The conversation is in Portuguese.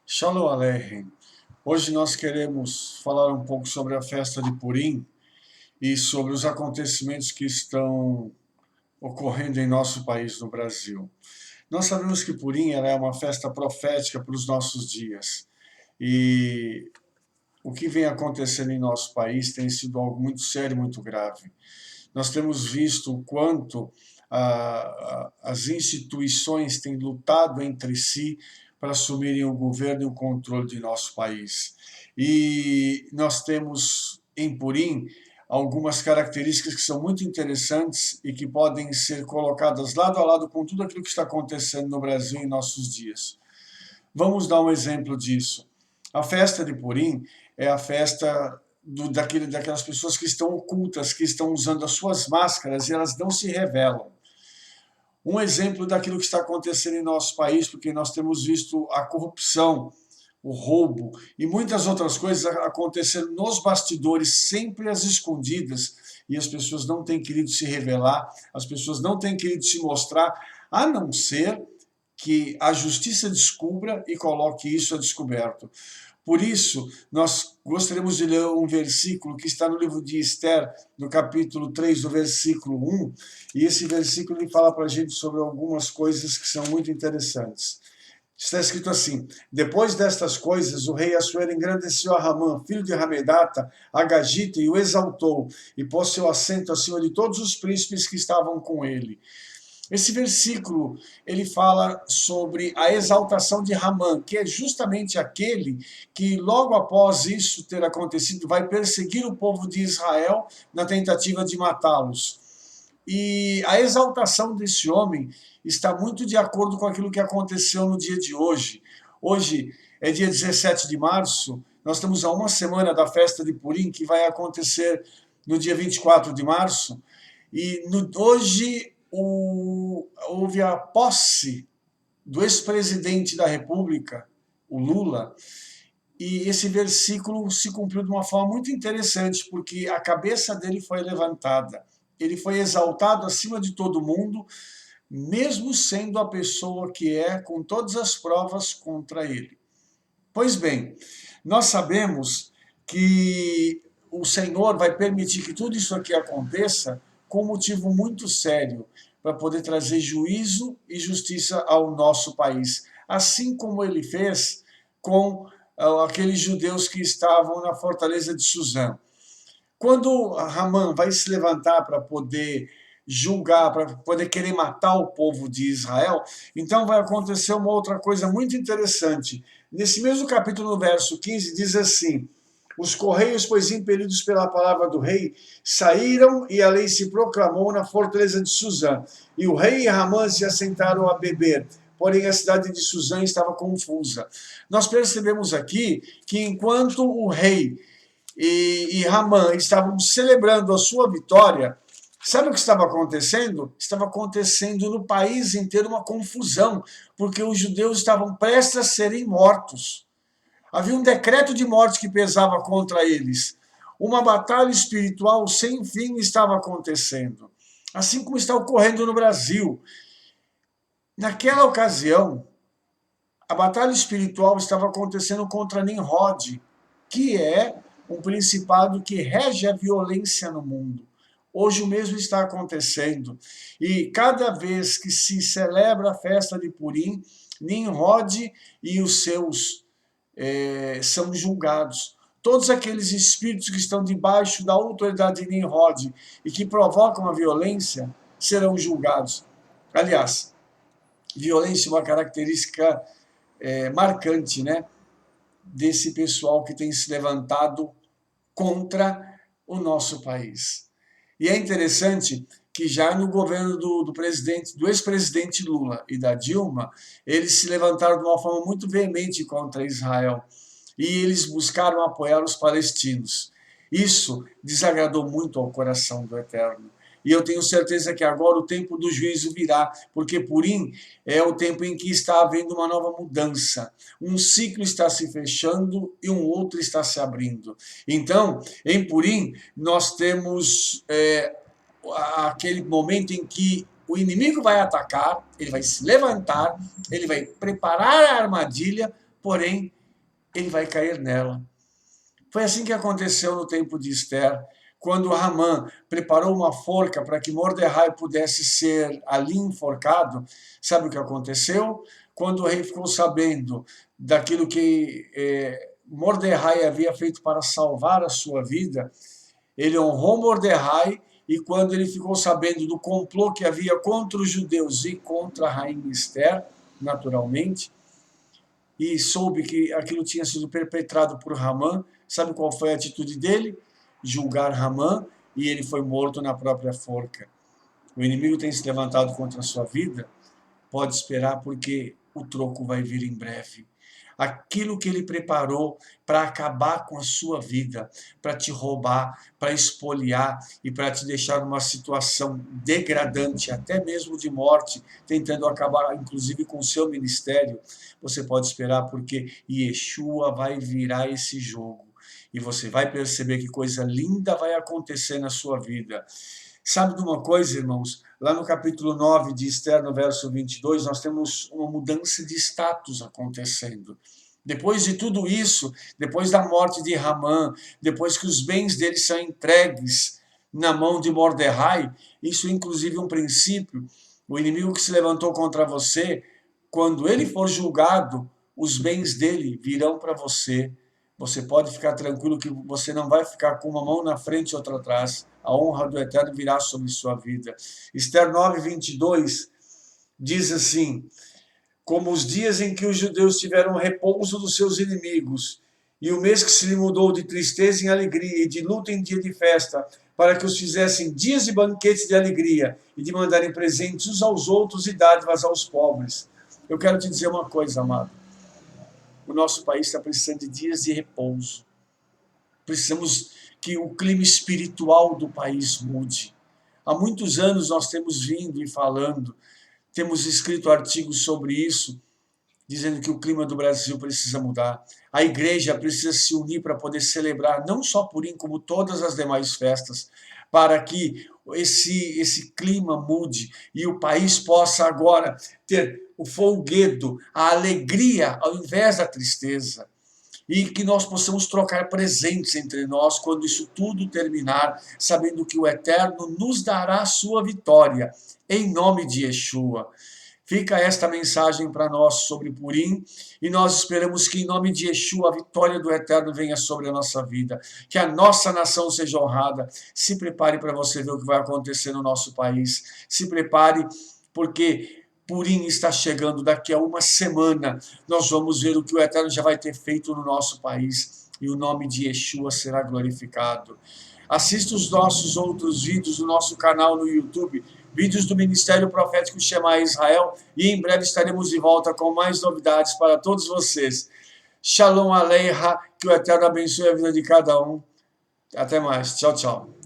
Shalom Aleichem. Hoje nós queremos falar um pouco sobre a festa de Purim e sobre os acontecimentos que estão ocorrendo em nosso país, no Brasil. Nós sabemos que Purim ela é uma festa profética para os nossos dias e o que vem acontecendo em nosso país tem sido algo muito sério, muito grave. Nós temos visto o quanto as instituições têm lutado entre si para assumirem o governo e o controle de nosso país. E nós temos em Purim algumas características que são muito interessantes e que podem ser colocadas lado a lado com tudo aquilo que está acontecendo no Brasil em nossos dias. Vamos dar um exemplo disso. A festa de Purim é a festa daquelas pessoas que estão ocultas, que estão usando as suas máscaras e elas não se revelam. Um exemplo daquilo que está acontecendo em nosso país, porque nós temos visto a corrupção, o roubo e muitas outras coisas acontecendo nos bastidores, sempre às escondidas, e as pessoas não têm querido se revelar, as pessoas não têm querido se mostrar, a não ser que a justiça descubra e coloque isso a descoberto. Por isso, nós gostaríamos de ler um versículo que está no livro de Esther, no capítulo 3, do versículo 1, e esse versículo ele fala para a gente sobre algumas coisas que são muito interessantes. Está escrito assim: depois destas coisas, o rei Assuero engrandeceu a Ramã, filho de Ramedata, a Gagita, e o exaltou, e pôs seu assento acima de todos os príncipes que estavam com ele. Esse versículo, ele fala sobre a exaltação de Ramã, que é justamente aquele que, logo após isso ter acontecido, vai perseguir o povo de Israel na tentativa de matá-los. E a exaltação desse homem está muito de acordo com aquilo que aconteceu no dia de hoje. Hoje é dia 17 de março, nós estamos a uma semana da festa de Purim, que vai acontecer no dia 24 de março, e hoje houve a posse do ex-presidente da República, o Lula, e esse versículo se cumpriu de uma forma muito interessante, porque a cabeça dele foi levantada. Ele foi exaltado acima de todo mundo, mesmo sendo a pessoa que é, com todas as provas contra ele. Pois bem, nós sabemos que o Senhor vai permitir que tudo isso aqui aconteça com um motivo muito sério, para poder trazer juízo e justiça ao nosso país, assim como ele fez com aqueles judeus que estavam na fortaleza de Suzã. Quando Ramã vai se levantar para poder julgar, para poder querer matar o povo de Israel, então vai acontecer uma outra coisa muito interessante. Nesse mesmo capítulo, no verso 15, diz assim: os correios, pois impelidos pela palavra do rei, saíram e a lei se proclamou na fortaleza de Suzã. E o rei e Ramã se assentaram a beber. Porém, a cidade de Suzã estava confusa. Nós percebemos aqui que enquanto o rei e Ramã estavam celebrando a sua vitória, sabe o que estava acontecendo? Estava acontecendo no país inteiro uma confusão, porque os judeus estavam prestes a serem mortos. Havia um decreto de morte que pesava contra eles. Uma batalha espiritual sem fim estava acontecendo, assim como está ocorrendo no Brasil. Naquela ocasião, a batalha espiritual estava acontecendo contra Nimrod, que é um principado que rege a violência no mundo. Hoje o mesmo está acontecendo. E cada vez que se celebra a festa de Purim, Nimrod e os seus são julgados. Todos aqueles espíritos que estão debaixo da autoridade de Nimrod e que provocam a violência serão julgados. Aliás, violência é uma característica marcante, né, desse pessoal que tem se levantado contra o nosso país. E é interessante que já no governo do ex-presidente Lula e da Dilma, eles se levantaram de uma forma muito veemente contra Israel. E eles buscaram apoiar os palestinos. Isso desagradou muito ao coração do Eterno. E eu tenho certeza que agora o tempo do juízo virá, porque Purim é o tempo em que está havendo uma nova mudança. Um ciclo está se fechando e um outro está se abrindo. Então, em Purim, nós temos aquele momento em que o inimigo vai atacar, ele vai se levantar, ele vai preparar a armadilha, porém, ele vai cair nela. Foi assim que aconteceu no tempo de Esther, quando Hamã preparou uma forca para que Mordecai pudesse ser ali enforcado. Sabe o que aconteceu? Quando o rei ficou sabendo daquilo que Mordecai havia feito para salvar a sua vida, ele honrou Mordecai, e quando ele ficou sabendo do complô que havia contra os judeus e contra a rainha Esther, naturalmente, e soube que aquilo tinha sido perpetrado por Hamã, sabe qual foi a atitude dele? Julgar Hamã, e ele foi morto na própria forca. O inimigo tem se levantado contra a sua vida, pode esperar, porque o troco vai vir em breve. Aquilo que ele preparou para acabar com a sua vida, para te roubar, para espoliar e para te deixar numa situação degradante, até mesmo de morte, tentando acabar inclusive com o seu ministério, você pode esperar, porque Yeshua vai virar esse jogo. E você vai perceber que coisa linda vai acontecer na sua vida. Sabe de uma coisa, irmãos? Lá no capítulo 9 de Esther, no verso 22, nós temos uma mudança de status acontecendo. Depois de tudo isso, depois da morte de Hamã, depois que os bens dele são entregues na mão de Mordecai, isso é inclusive um princípio. O inimigo que se levantou contra você, quando ele for julgado, os bens dele virão para você. Você pode ficar tranquilo que você não vai ficar com uma mão na frente e outra atrás. A honra do Eterno virá sobre sua vida. Esther 9, 22 diz assim: como os dias em que os judeus tiveram repouso dos seus inimigos, e o mês que se lhe mudou de tristeza em alegria e de luta em dia de festa, para que os fizessem dias de banquete de alegria e de mandarem presentes uns aos outros e dádivas aos pobres. Eu quero te dizer uma coisa, amado. O nosso país está precisando de dias de repouso. Precisamos que o clima espiritual do país mude. Há muitos anos nós temos vindo e falando, temos escrito artigos sobre isso, dizendo que o clima do Brasil precisa mudar. A igreja precisa se unir para poder celebrar não só Purim, como todas as demais festas, para que esse clima mude e o país possa agora ter o folguedo, a alegria, ao invés da tristeza. E que nós possamos trocar presentes entre nós quando isso tudo terminar, sabendo que o Eterno nos dará a sua vitória, em nome de Yeshua. Fica esta mensagem para nós sobre Purim, e nós esperamos que, em nome de Yeshua, a vitória do Eterno venha sobre a nossa vida, que a nossa nação seja honrada. Se prepare para você ver o que vai acontecer no nosso país. Se prepare, porque Purim está chegando. Daqui a uma semana nós vamos ver o que o Eterno já vai ter feito no nosso país, e o nome de Yeshua será glorificado. Assista os nossos outros vídeos no nosso canal no YouTube, vídeos do Ministério Profético Shema Israel, e em breve estaremos de volta com mais novidades para todos vocês. Shalom Aleichem, que o Eterno abençoe a vida de cada um. Até mais. Tchau, tchau.